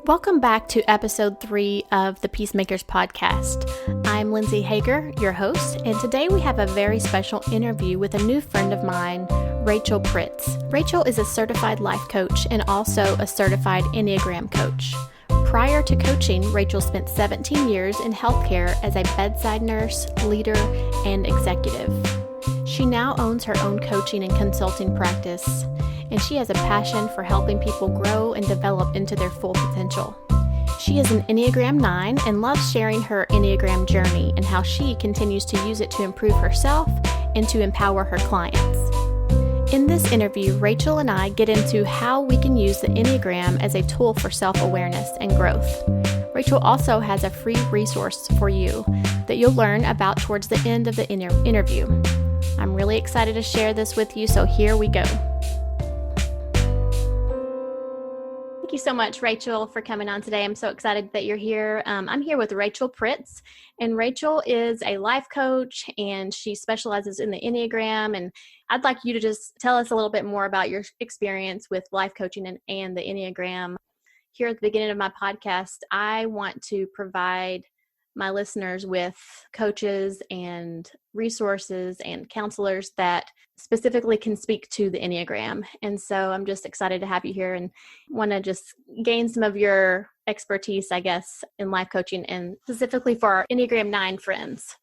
Welcome back to episode 3 of the Peacemakers podcast. I'm Lindsay Hager, your host, and today we have a very special interview with a new friend of mine, Rachel Pritz. Rachel is a certified life coach and also a certified Enneagram coach. Prior to coaching, Rachel spent 17 years in healthcare as a bedside nurse, leader, and executive. She now owns her own coaching and consulting practice, and she has a passion for helping people grow and develop into their full potential. She is an Enneagram 9 and loves sharing her Enneagram journey and how she continues to use it to improve herself and to empower her clients. In this interview, Rachel and I get into how we can use the Enneagram as a tool for self-awareness and growth. Rachel also has a free resource for you that you'll learn about towards the end of the interview. I'm really excited to share this with you, so here we go. Thank you so much, Rachel, for coming on today. I'm so excited that you're here. I'm here with Rachel Pritz, and Rachel is a life coach, and she specializes in the Enneagram. And I'd like you to just tell us a little bit more about your experience with life coaching and the Enneagram. Here at the beginning of my podcast, I want to provide my listeners with coaches and resources and counselors that specifically can speak to the Enneagram. And so I'm just excited to have you here and want to just gain some of your expertise, I guess, in life coaching and specifically for our Enneagram 9 friends.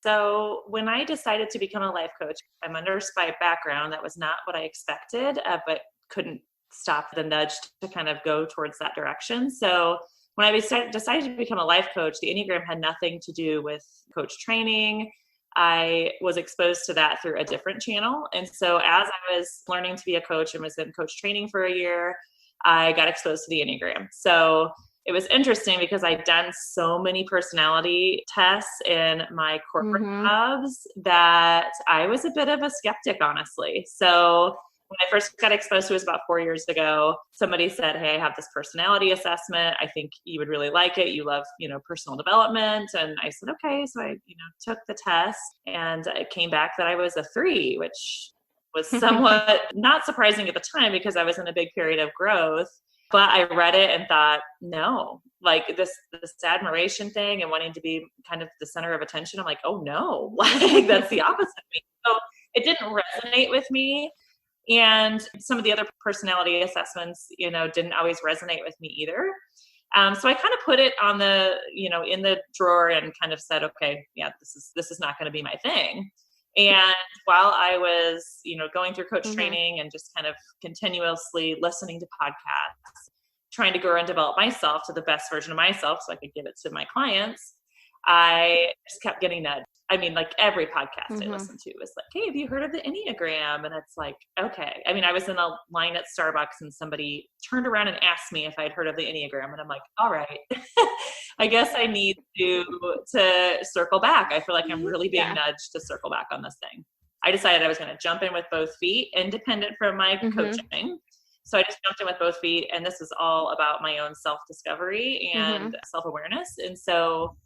So when I decided to become a life coach, I'm a nurse by background. That was not what I expected, but couldn't stop the nudge to kind of go towards that direction. So when I decided to become a life coach, the Enneagram had nothing to do with coach training. I was exposed to that through a different channel. And so as I was learning to be a coach and was in coach training for a year, I got exposed to the Enneagram. So it was interesting because I'd done so many personality tests in my corporate jobs that I was a bit of a skeptic, honestly. So when I first got exposed to it was about 4 years ago, somebody said, "Hey, I have this personality assessment. I think you would really like it. You love, personal development." And I said, okay. So I, took the test and it came back that I was a 3, which was somewhat not surprising at the time because I was in a big period of growth. But I read it and thought, no, like this admiration thing and wanting to be kind of the center of attention. I'm like, oh no, like that's the opposite of me. So it didn't resonate with me. And some of the other personality assessments, didn't always resonate with me either. So I kind of put it on the, in the drawer and kind of said, okay, yeah, this is not going to be my thing. And while I was, going through coach training and just kind of continuously listening to podcasts, trying to grow and develop myself to the best version of myself so I could give it to my clients, I just kept getting nudged. I mean, like every podcast I listened to was like, "Hey, have you heard of the Enneagram?" And it's like, okay. I mean, I was in a line at Starbucks and somebody turned around and asked me if I'd heard of the Enneagram. And I'm like, all right, I guess I need to circle back. I feel like I'm really being nudged to circle back on this thing. I decided I was going to jump in with both feet, independent from my coaching. So I just jumped in with both feet. And this is all about my own self-discovery and self-awareness. And so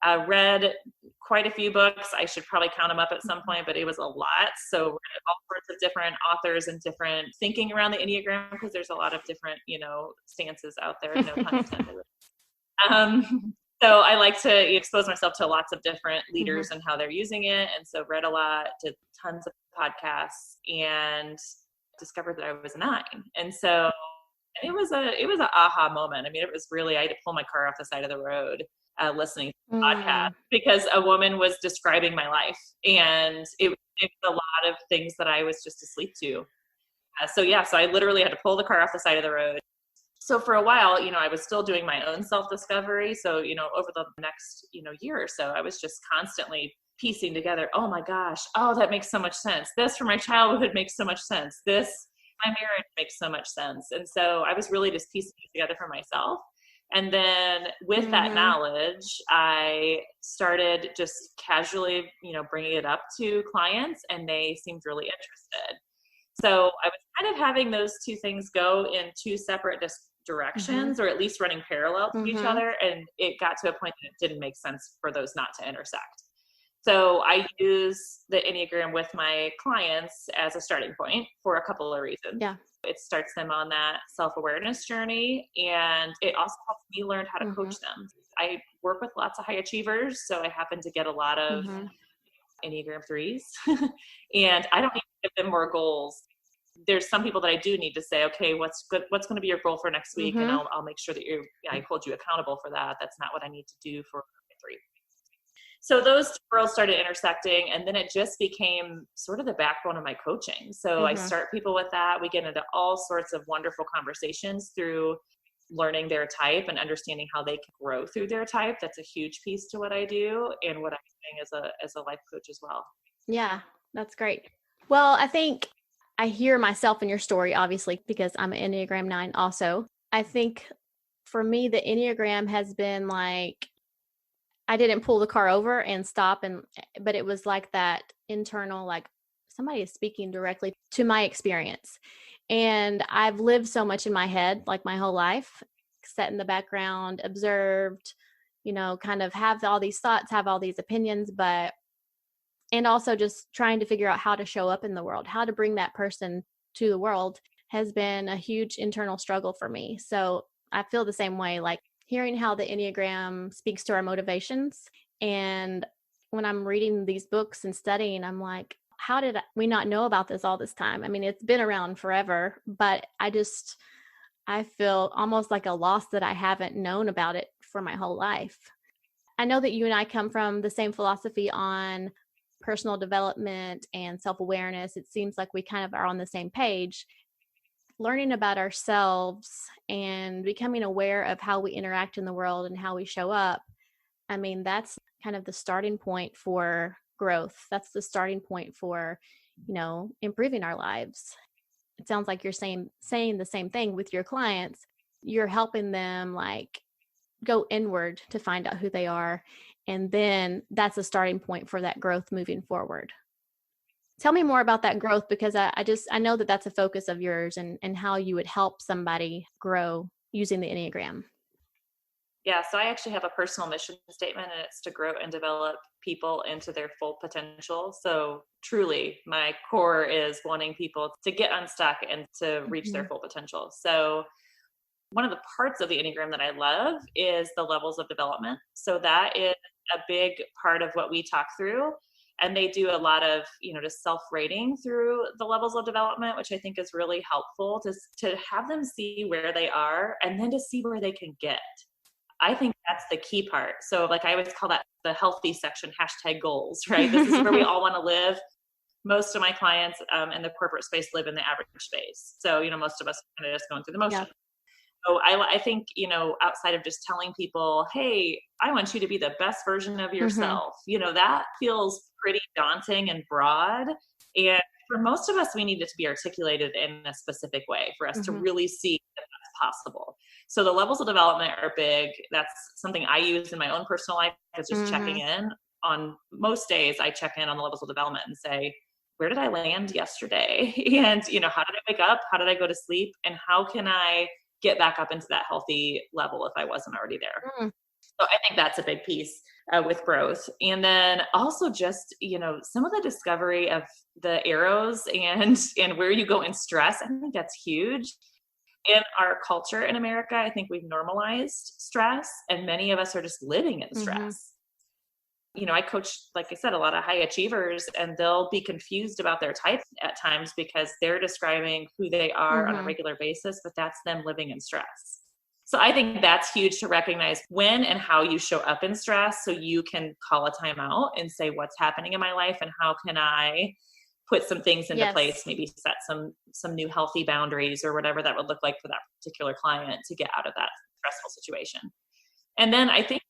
I read quite a few books. I should probably count them up at some point, but it was a lot. So read all sorts of different authors and different thinking around the Enneagram because there's a lot of different, stances out there, no pun intended. So I like to expose myself to lots of different leaders and how they're using it. And so read a lot, did tons of podcasts and discovered that I was a 9. And so it was an aha moment. I mean, it was really, I had to pull my car off the side of the road listening to the podcast because a woman was describing my life and it was a lot of things that I was just asleep to. So I literally had to pull the car off the side of the road. So for a while, I was still doing my own self-discovery. So, over the next, year or so, I was just constantly piecing together, oh my gosh, oh, that makes so much sense. This from my childhood makes so much sense. This, my marriage makes so much sense. And so I was really just piecing it together for myself. And then with that knowledge, I started just casually, bringing it up to clients and they seemed really interested. So I was kind of having those two things go in two separate directions or at least running parallel to each other. And it got to a point that it didn't make sense for those not to intersect. So I use the Enneagram with my clients as a starting point for a couple of reasons. Yeah. It starts them on that self-awareness journey, and it also helps me learn how to coach them. I work with lots of high achievers, so I happen to get a lot of Enneagram 3s, and I don't need to give them more goals. There's some people that I do need to say, okay, what's good? What's going to be your goal for next week? And I'll make sure that I hold you accountable for that. That's not what I need to do for 3. So those two worlds started intersecting, and then it just became sort of the backbone of my coaching. So I start people with that. We get into all sorts of wonderful conversations through learning their type and understanding how they can grow through their type. That's a huge piece to what I do and what I'm doing as a life coach as well. Yeah, that's great. Well, I think I hear myself in your story, obviously, because I'm an Enneagram 9 also. I think for me, the Enneagram has been like, I didn't pull the car over and stop, but it was like that internal, like somebody is speaking directly to my experience. And I've lived so much in my head, like my whole life, sat in the background, observed, kind of have all these thoughts, have all these opinions, and also just trying to figure out how to show up in the world, how to bring that person to the world has been a huge internal struggle for me. So I feel the same way, like hearing how the Enneagram speaks to our motivations. And when I'm reading these books and studying, I'm like, how did we not know about this all this time? I mean, it's been around forever, but I feel almost like a loss that I haven't known about it for my whole life. I know that you and I come from the same philosophy on personal development and self-awareness. It seems like we kind of are on the same page. Learning about ourselves and becoming aware of how we interact in the world and how we show up. I mean, that's kind of the starting point for growth. That's the starting point for, improving our lives. It sounds like you're saying the same thing with your clients. You're helping them like go inward to find out who they are. And then that's a starting point for that growth moving forward. Tell me more about that growth, because I know that that's a focus of yours and how you would help somebody grow using the Enneagram. Yeah, so I actually have a personal mission statement, and it's to grow and develop people into their full potential. So truly, my core is wanting people to get unstuck and to reach their full potential. So one of the parts of the Enneagram that I love is the levels of development. So that is a big part of what we talk through. And they do a lot of, just self-rating through the levels of development, which I think is really helpful to have them see where they are and then to see where they can get. I think that's the key part. So like I always call that the healthy section, #goals, right? This is where we all want to live. Most of my clients in the corporate space live in the average space. So, most of us are kind of just going through the motion. Yeah. So I think, outside of just telling people, hey, I want you to be the best version of yourself, that feels pretty daunting and broad. And for most of us, we need it to be articulated in a specific way for us to really see that that's possible. So the levels of development are big. That's something I use in my own personal life, is just checking in. On most days, I check in on the levels of development and say, where did I land yesterday? And, how did I wake up? How did I go to sleep? And how can I get back up into that healthy level if I wasn't already there? So I think that's a big piece with growth. And then also just, some of the discovery of the arrows and where you go in stress. I think that's huge. In our culture in America, I think we've normalized stress, and many of us are just living in stress. I coach, like I said, a lot of high achievers, and they'll be confused about their type at times because they're describing who they are on a regular basis, but that's them living in stress. So I think that's huge to recognize when and how you show up in stress, so you can call a timeout and say, what's happening in my life and how can I put some things into place, maybe set some new healthy boundaries or whatever that would look like for that particular client to get out of that stressful situation. And then I think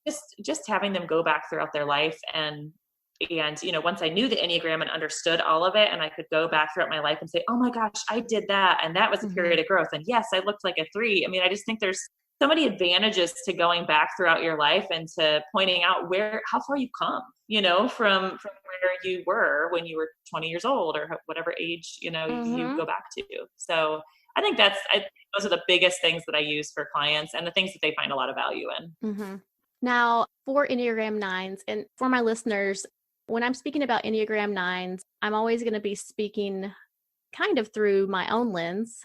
just having them go back throughout their life and once I knew the Enneagram and understood all of it, and I could go back throughout my life and say, oh my gosh, I did that. And that was a period of growth. And yes, I looked like a 3. I mean, I just think there's so many advantages to going back throughout your life and to pointing out how far you've come, from where you were when you were 20 years old or whatever age, you go back to. So I think those are the biggest things that I use for clients and the things that they find a lot of value in. Now, for Enneagram 9s, and for my listeners, when I'm speaking about Enneagram 9s, I'm always going to be speaking kind of through my own lens.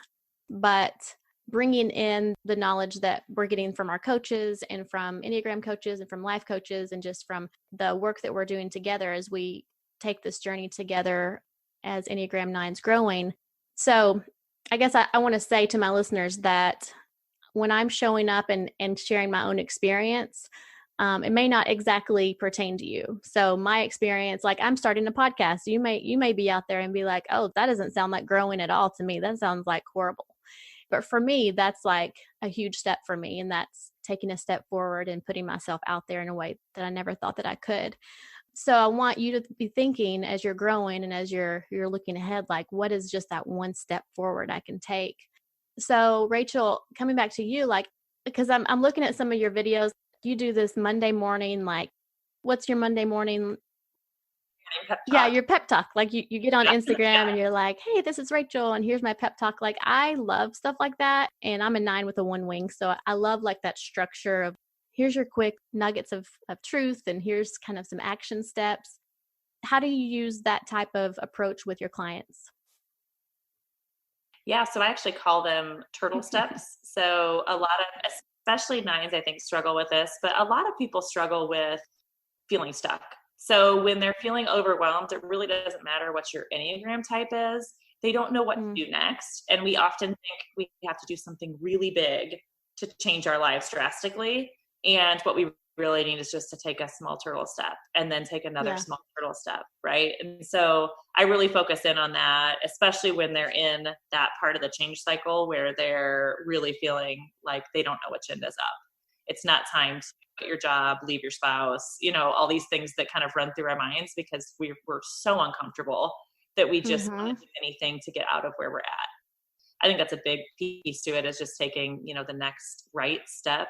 but bringing in the knowledge that we're getting from our coaches and from Enneagram coaches and from life coaches and just from the work that we're doing together as we take this journey together as Enneagram 9's growing. So I guess I want to say to my listeners that when I'm showing up and sharing my own experience, it may not exactly pertain to you. So my experience, like I'm starting a podcast, you may be out there and be like, oh, that doesn't sound like growing at all to me. That sounds like horrible. But for me, that's like a huge step for me. And that's taking a step forward and putting myself out there in a way that I never thought that I could. So I want you to be thinking as you're growing and as you're looking ahead, like what is just that one step forward I can take? So Rachel, coming back to you, like, because I'm looking at some of your videos, you do this Monday morning, like, what's your Monday morning? Yeah, your pep talk. Like you get on Instagram and you're like, hey, this is Rachel and here's my pep talk. Like I love stuff like that. And I'm a 9 with a 1 wing. So I love like that structure of here's your quick nuggets of truth and here's kind of some action steps. How do you use that type of approach with your clients? Yeah, so I actually call them turtle steps. So a lot of, especially 9s, I think struggle with this, but a lot of people struggle with feeling stuck. So when they're feeling overwhelmed, it really doesn't matter what your Enneagram type is. They don't know what to do next. And we often think we have to do something really big to change our lives drastically. And what we really need is just to take a small turtle step and then take another small turtle step, right? And so I really focus in on that, especially when they're in that part of the change cycle where they're really feeling like they don't know which end is up. It's not time to quit your job, leave your spouse, all these things that kind of run through our minds because we're so uncomfortable that we just want to do anything to get out of where we're at. I think that's a big piece to it, is just taking, the next right step.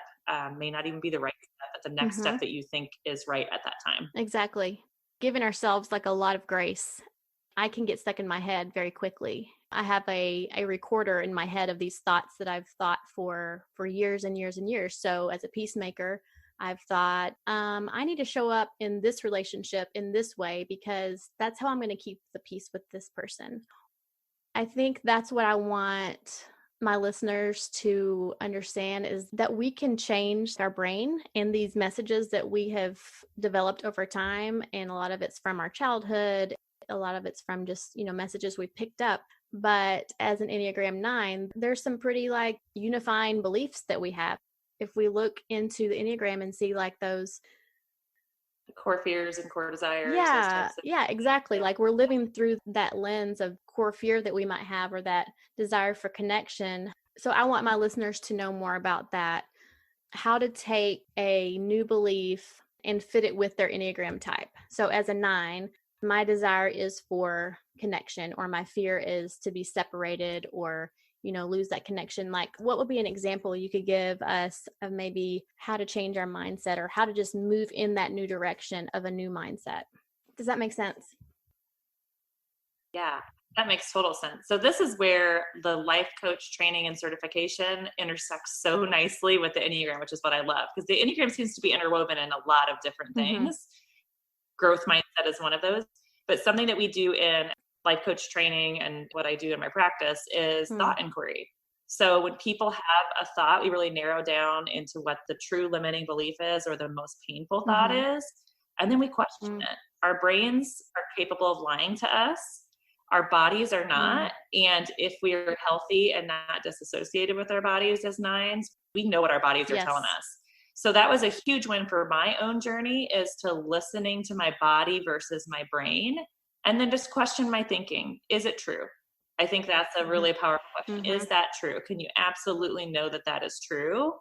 May not even be the right step, but the next step that you think is right at that time. Exactly. Giving ourselves like a lot of grace. I can get stuck in my head very quickly. I have a recorder in my head of these thoughts that I've thought for years and years and years. So as a peacemaker, I've thought, I need to show up in this relationship in this way because that's how I'm going to keep the peace with this person. I think that's what I want my listeners to understand, is that we can change our brain and these messages that we have developed over time. And a lot of it's from our childhood. A lot of it's from just, messages we picked up. But as an Enneagram 9, there's some pretty like unifying beliefs that we have. If we look into the Enneagram and see like those core fears and core desires. Yeah, exactly. Like we're living through that lens of core fear that we might have, or that desire for connection. So I want my listeners to know more about that, how to take a new belief and fit it with their Enneagram type. So as a 9, my desire is for connection, or my fear is to be separated or lose that connection. Like what would be an example you could give us of maybe how to change our mindset, or how to just move in that new direction of a new mindset? Does that make sense? Yeah, that makes total sense. So this is where the life coach training and certification intersects so nicely with the Enneagram, which is what I love, because the Enneagram seems to be interwoven in a lot of different things. Growth mindset is one of those, but something that we do in life coach training and what I do in my practice is thought inquiry. So when people have a thought, we really narrow down into what the true limiting belief is, or the most painful thought is, and then we question it. Our brains are capable of lying to us. Our bodies are not. And if we're healthy and not disassociated with our bodies as 9s, we know what our bodies are telling us. So that was a huge win for my own journey, is to listening to my body versus my brain. And then just question my thinking. Is it true? I think that's a really powerful question. Is that true? Can you absolutely know that that is true?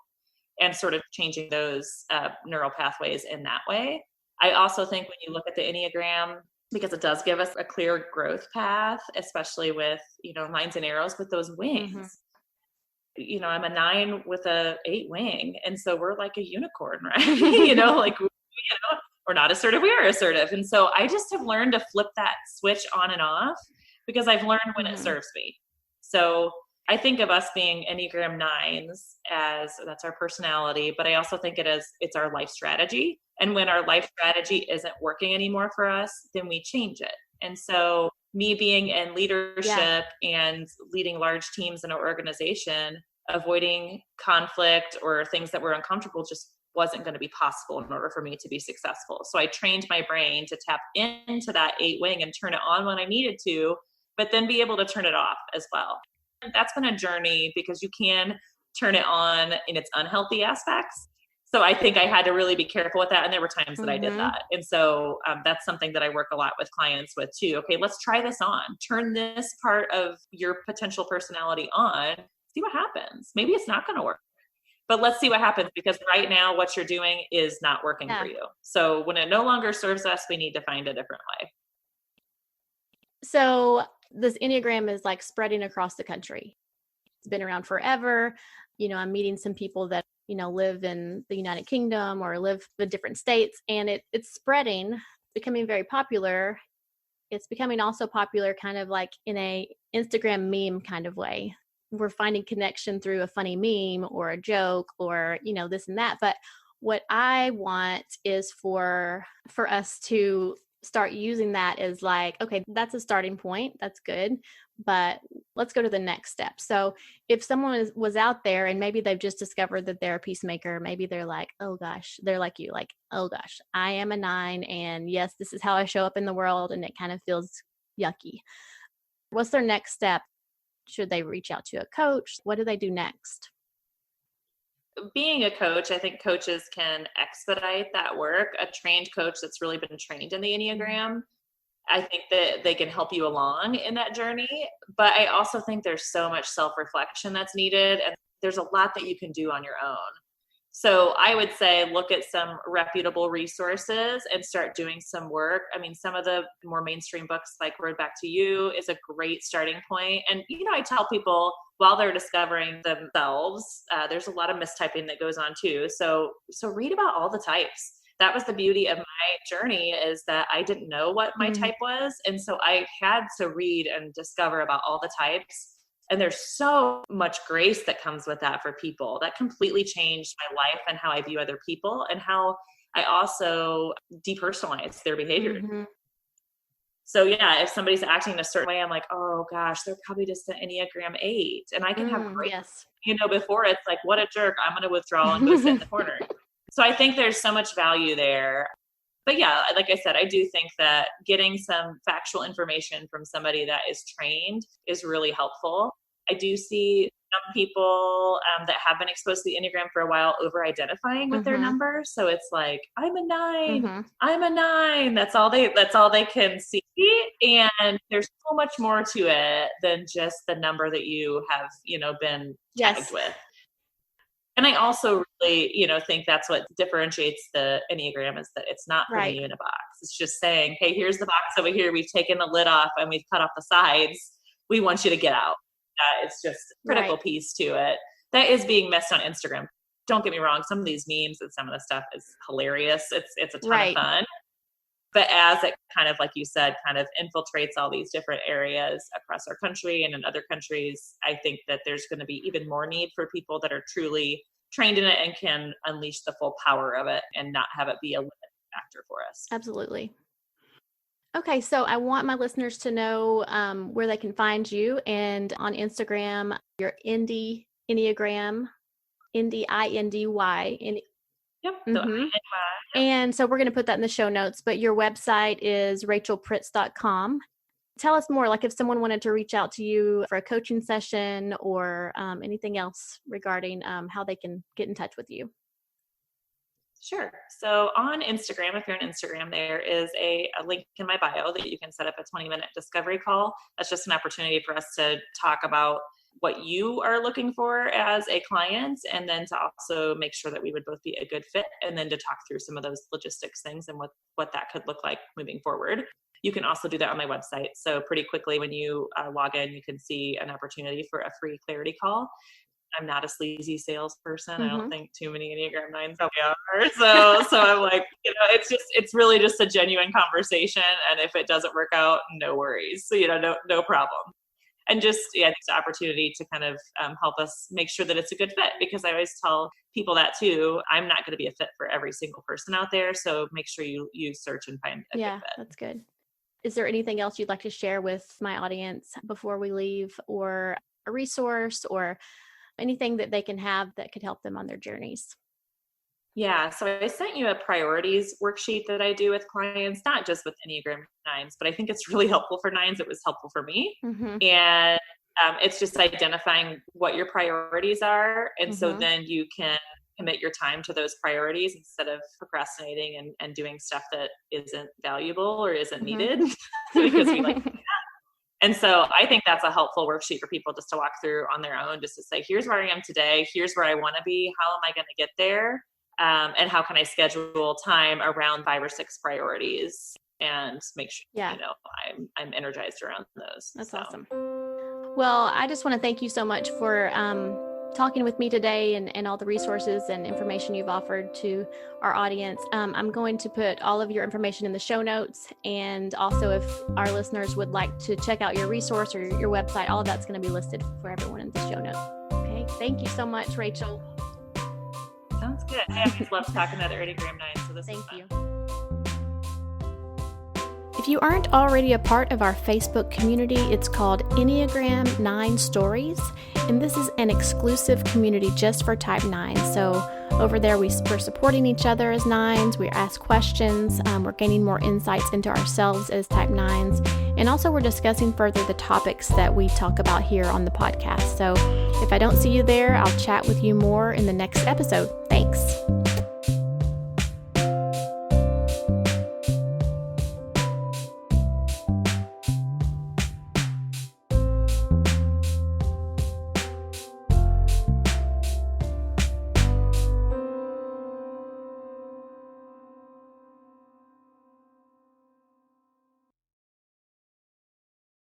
And sort of changing those neural pathways in that way. I also think when you look at the Enneagram, because it does give us a clear growth path, especially with, 9s and arrows with those wings. I'm a 9 with a 8 wing. And so we're like a unicorn, right? We're not assertive, we are assertive. And so I just have learned to flip that switch on and off, because I've learned when it serves me. So I think of us being Enneagram 9s as that's our personality, but I also think it's our life strategy. And when our life strategy isn't working anymore for us, then we change it. And so me being in leadership and leading large teams in an organization, avoiding conflict or things that were uncomfortable just wasn't going to be possible in order for me to be successful. So I trained my brain to tap into that 8 wing and turn it on when I needed to, but then be able to turn it off as well. And that's been a journey because you can turn it on in its unhealthy aspects. So I think I had to really be careful with that. And there were times that I did that. And so that's something that I work a lot with clients with too. Okay, let's try this on. Turn this part of your potential personality on. See what happens. Maybe it's not going to work, but let's see what happens, because right now what you're doing is not working for you. So when it no longer serves us, we need to find a different way. So this Enneagram is like spreading across the country. It's been around forever. I'm meeting some people that, live in the United Kingdom or live in different states, and it's spreading, becoming very popular. It's becoming also popular kind of like in a Instagram meme kind of way. We're finding connection through a funny meme or a joke or, this and that. But what I want is for us to start using that as like, okay, that's a starting point. That's good. But let's go to the next step. So if someone was out there and maybe they've just discovered that they're a peacemaker, maybe they're like, oh gosh, they're like you, like, oh gosh, I am a 9. And yes, this is how I show up in the world. And it kind of feels yucky. What's their next step? Should they reach out to a coach? What do they do next? Being a coach, I think coaches can expedite that work. A trained coach that's really been trained in the Enneagram, I think that they can help you along in that journey. But I also think there's so much self-reflection that's needed, and there's a lot that you can do on your own. So I would say look at some reputable resources and start doing some work. I mean, some of the more mainstream books like Road Back to You is a great starting point. And, I tell people while they're discovering themselves, there's a lot of mistyping that goes on too. So read about all the types. That was the beauty of my journey, is that I didn't know what my type was. And so I had to read and discover about all the types. And there's so much grace that comes with that for people. That completely changed my life and how I view other people, and how I also depersonalize their behavior. So yeah, if somebody's acting in a certain way, I'm like, oh gosh, they're probably just an Enneagram 8. And I can have grace, before it's like, what a jerk, I'm going to withdraw and go sit in the corner. So I think there's so much value there. But yeah, like I said, I do think that getting some factual information from somebody that is trained is really helpful. I do see some people that have been exposed to the Enneagram for a while over-identifying with their number. So it's like, I'm a 9. I'm a 9. That's all they can see. And there's so much more to it than just the number that you have, been tagged with. And I also really, think that's what differentiates the Enneagram, is that it's not putting you in a box. It's just saying, hey, here's the box over here. We've taken the lid off and we've cut off the sides. We want you to get out. It's just a critical piece to it that is being missed on Instagram. Don't get me wrong. Some of these memes and some of the stuff is hilarious. It's a ton of fun. But as it kind of, like you said, kind of infiltrates all these different areas across our country and in other countries, I think that there's going to be even more need for people that are truly trained in it and can unleash the full power of it and not have it be a limiting factor for us. Absolutely. Okay, so I want my listeners to know where they can find you. And on Instagram, your Enneagram, Indy, INDY. Yep. And so we're going to put that in the show notes, but your website is rachelpritz.com. Tell us more, like if someone wanted to reach out to you for a coaching session or anything else regarding how they can get in touch with you. Sure. So on Instagram, if you're on Instagram, there is a link in my bio that you can set up a 20-minute discovery call. That's just an opportunity for us to talk about what you are looking for as a client, and then to also make sure that we would both be a good fit, and then to talk through some of those logistics things and what that could look like moving forward. You can also do that on my website. So pretty quickly when you log in, you can see an opportunity for a free clarity call. I'm not a sleazy salesperson. I don't think too many Enneagram 9s probably are. So I'm like, it's really just a genuine conversation. And if it doesn't work out, no worries. So, no problem. And just, it's an opportunity to kind of help us make sure that it's a good fit, because I always tell people that too. I'm not going to be a fit for every single person out there. So make sure you search and find a good fit. That's good. Is there anything else you'd like to share with my audience before we leave, or a resource or anything that they can have that could help them on their journeys? Yeah, so I sent you a priorities worksheet that I do with clients, not just with Enneagram 9s, but I think it's really helpful for 9s. It was helpful for me. Mm-hmm. And it's just identifying what your priorities are. And so Mm-hmm. then you can commit your time to those priorities instead of procrastinating and doing stuff that isn't valuable or isn't needed because we like. And so I think that's a helpful worksheet for people just to walk through on their own, just to say, here's where I am today. Here's where I want to be. How am I going to get there? And how can I schedule time around 5 or 6 priorities and make sure, I'm energized around those. That's awesome. Well, I just want to thank you so much for talking with me today and all the resources and information you've offered to our audience. I'm going to put all of your information in the show notes. And also, if our listeners would like to check out your resource or your website, all of that's going to be listed for everyone in the show notes. Okay. Thank you so much, Rachel. Sounds good. I always love talking about Enneagram 9, so this is fun. Thank you. If you aren't already a part of our Facebook community, it's called Enneagram 9 Stories, and this is an exclusive community just for Type 9. So over there, we're supporting each other as 9s, we ask questions, we're gaining more insights into ourselves as Type 9s, and also we're discussing further the topics that we talk about here on the podcast. So if I don't see you there, I'll chat with you more in the next episode. Thanks.